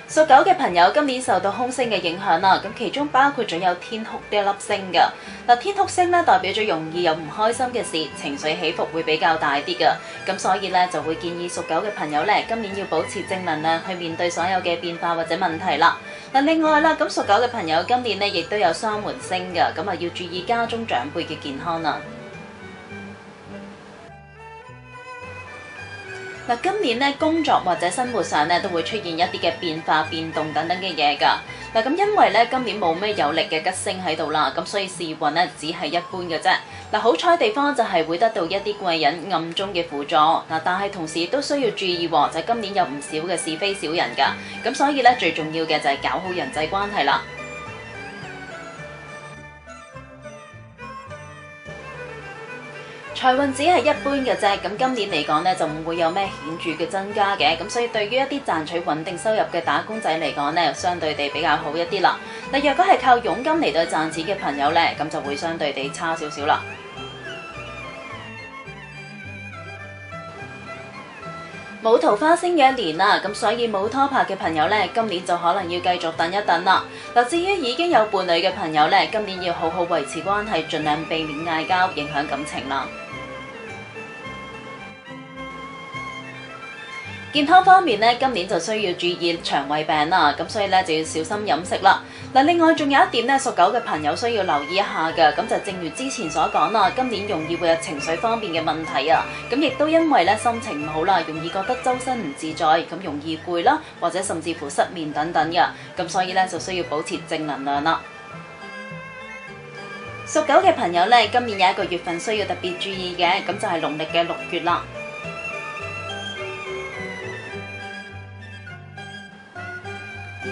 屬狗嘅朋友今年受到凶星嘅影響啦，咁其中包括咗有天哭呢一粒星㗎。嗱，天哭星咧代表咗容易有唔開心嘅事，情緒起伏會比較大啲㗎。咁所以咧就會建議屬狗嘅朋友咧，今年要保持正能量去面對所有嘅變化或者問題啦。嗱，另外啦，咁屬狗嘅朋友今年咧亦都有雙門星㗎，咁啊要注意家中長輩嘅健康啦。嗱，今年咧工作或者生活上咧都會出現一啲嘅變化、變動等等嘅嘢㗎。嗱，咁因為咧今年冇咩有力嘅吉星喺度啦，咁所以事業運咧只係一般嘅啫。嗱，好彩地方就係會得到一啲貴人暗中嘅輔助。嗱，但係同時亦都需要注意喎，就係今年有唔少嘅是非小人㗎。咁所以咧最重要嘅就係搞好人際關係啦。財運只係一般嘅啫，咁今年嚟講呢，就唔會有咩顯著嘅增加嘅，咁所以對於一啲賺取穩定收入嘅打工仔嚟講呢，相對地比較好一啲啦。嗱，若果係靠佣金嚟到賺錢嘅朋友呢，咁就會相對地差少少啦。冇桃花星嘅一年啦，咁所以冇拖拍嘅朋友呢，今年就可能要繼續等一等啦。嗱，至於已經有伴侶嘅朋友呢，今年要好好維持關係，盡量避免嗌交，影響感情啦。健康方面咧，今年就需要注意腸胃病啦，咁所以咧就要小心飲食啦。嗱，另外仲有一點咧，屬狗嘅朋友需要留意一下嘅，咁就正如之前所講啦，今年容易會有情緒方面嘅問題啊，咁亦都因為咧心情唔好啦，容易覺得周身唔自在，咁容易攰啦，或者甚至乎失眠等等嘅，咁所以咧就需要保持正能量啦。屬狗嘅朋友咧，今年有一個月份需要特別注意嘅，咁就係農曆嘅6月啦。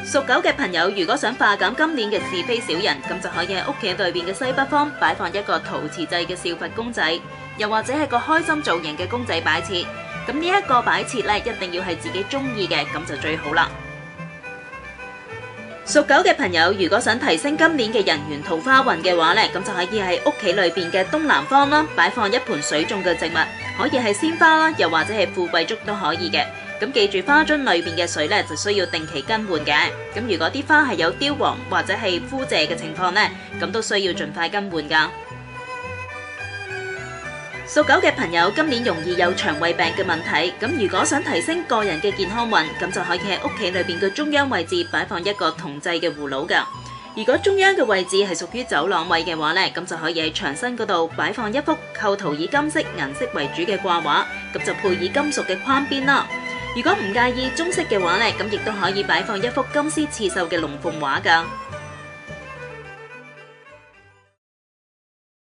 屬狗嘅朋友，如果想化減今年嘅是非小人，咁就可以喺屋企對面嘅西北方擺放一個陶瓷製嘅少佛公仔，又或者係個開心造型嘅公仔擺設。咁呢一個擺設咧，一定要係自己中意嘅，咁就最好啦。屬狗嘅朋友，如果想提升今年嘅人緣桃花運嘅話咧，咁就可以喺屋企裏邊嘅東南方啦，擺放一盆水種嘅植物，可以係鮮花啦，又或者係富貴竹都可以嘅。咁記住花樽裏邊嘅水咧，就需要定期更換嘅。咁如果啲花係有凋黃或者係枯謝嘅情況咧，咁都需要盡快更換噶。屬狗嘅朋友今年容易有腸胃病嘅問題，咁如果想提升個人嘅健康運，咁就可以喺屋企裏邊嘅中央位置擺放一個銅製嘅葫蘆噶。如果中央嘅位置係屬於走廊位嘅話咧，咁就可以喺牆身嗰度擺放一幅構圖以金色顏色為主嘅掛畫，咁就配以金屬嘅框邊啦。如果唔介意中式嘅話咧，咁亦都可以擺放一幅金絲刺繡嘅龍鳳畫㗎。